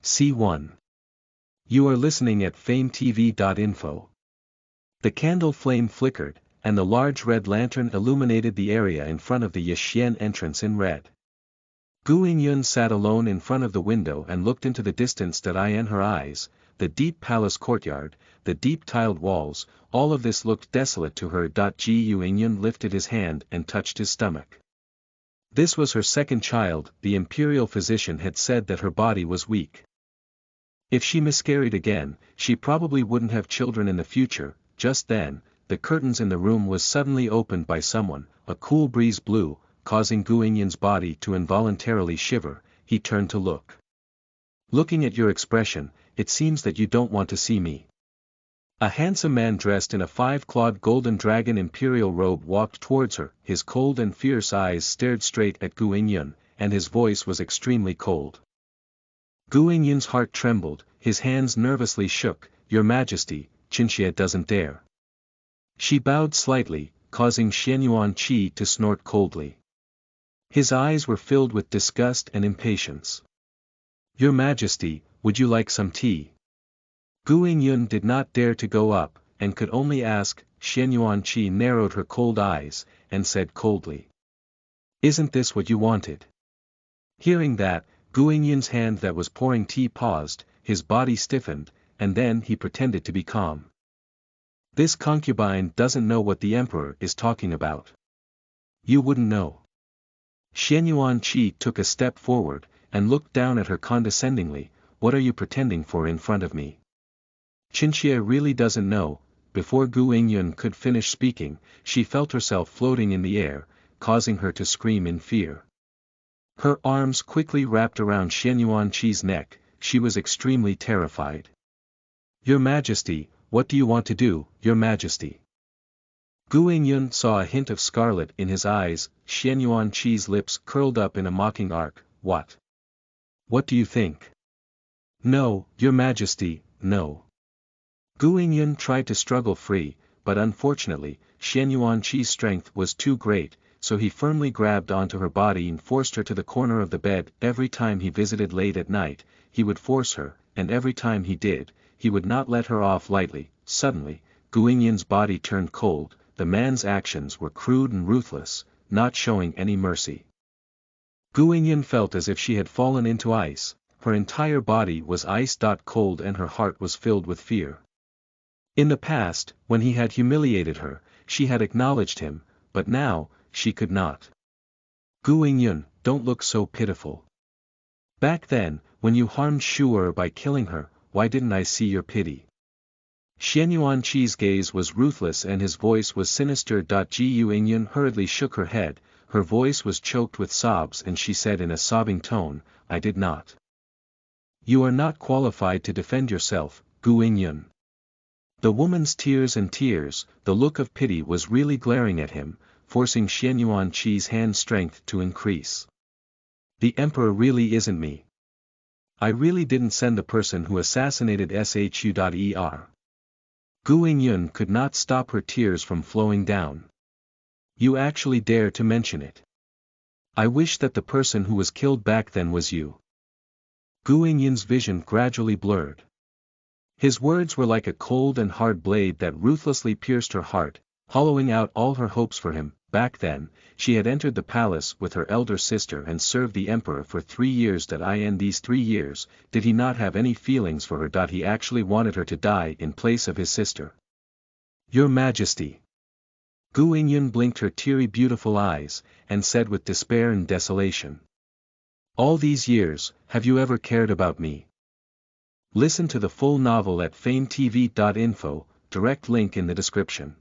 C1. You are listening at FameTV.info. The candle flame flickered, and the large red lantern illuminated the area in front of the Yixian entrance in red. Gu Yingyun sat alone in front of the window and looked into the distance. In her eyes, the deep palace courtyard, the deep tiled walls, all of this looked desolate to her. Gu Yingyun lifted his hand and touched his stomach. This was her second child. The imperial physician had said that her body was weak. If she miscarried again, she probably wouldn't have children in the future. Just then, the curtains in the room was suddenly opened by someone. A cool breeze blew, causing Gu Yingyun's body to involuntarily shiver. He turned to look. Looking at your expression, it seems that you don't want to see me. A handsome man dressed in a 5-clawed golden dragon imperial robe walked towards her. His cold and fierce eyes stared straight at Gu Yingyun, and his voice was extremely cold. Gu Yingyun's heart trembled, his hands nervously shook. Your Majesty, Qinxie doesn't dare. She bowed slightly, causing Xianyuan Qi to snort coldly. His eyes were filled with disgust and impatience. Your Majesty, would you like some tea? Gu Yingyun did not dare to go up, and could only ask. Xianyuan Qi narrowed her cold eyes, and said coldly. Isn't this what you wanted? Hearing that, Gu Yingyun's hand that was pouring tea paused, his body stiffened, and then he pretended to be calm. This concubine doesn't know what the emperor is talking about. You wouldn't know. Xianyuan Qi took a step forward, and looked down at her condescendingly. What are you pretending for in front of me? Qinxie really doesn't know. Before Gu Yingyun could finish speaking, she felt herself floating in the air, causing her to scream in fear. Her arms quickly wrapped around Xianyuan Qi's neck. She was extremely terrified. Your Majesty, what do you want to do, Your Majesty? Gu Yingyun saw a hint of scarlet in his eyes. Xianyuan Qi's lips curled up in a mocking arc. What? What do you think? No, Your Majesty, no. Gu Yingyun tried to struggle free, but unfortunately, Xianyuan Qi's strength was too great, so he firmly grabbed onto her body and forced her to the corner of the bed. Every time he visited late at night, he would force her, and every time he did, he would not let her off lightly. Suddenly, Gu Yingyun's body turned cold. The man's actions were crude and ruthless, not showing any mercy. Gu Yingyun felt as if she had fallen into ice. Her entire body was ice-cold and her heart was filled with fear. In the past, when he had humiliated her, she had acknowledged him, but now, she could not. Gu Yingyun, don't look so pitiful. Back then, when you harmed Shu'er by killing her, why didn't I see your pity? Xianyuan Qi's gaze was ruthless and his voice was sinister. Gu Yingyun hurriedly shook her head, her voice was choked with sobs and she said in a sobbing tone, I did not. You are not qualified to defend yourself, Gu Yingyun. The woman's tears, the look of pity was really glaring at him, forcing Xianyuan Qi's hand strength to increase. The emperor really isn't me. I really didn't send the person who assassinated Shu.er. Gu Yingyun could not stop her tears from flowing down. You actually dare to mention it. I wish that the person who was killed back then was you. Gu Yingyun's vision gradually blurred. His words were like a cold and hard blade that ruthlessly pierced her heart, hollowing out all her hopes for him. Back then, she had entered the palace with her elder sister and served the emperor for 3 years. In these 3 years, did he not have any feelings for her? He actually wanted her to die in place of his sister. Your Majesty. Gu Yingyun blinked her teary beautiful eyes, and said with despair and desolation. All these years, have you ever cared about me? Listen to the full novel at FameTV.info, direct link in the description.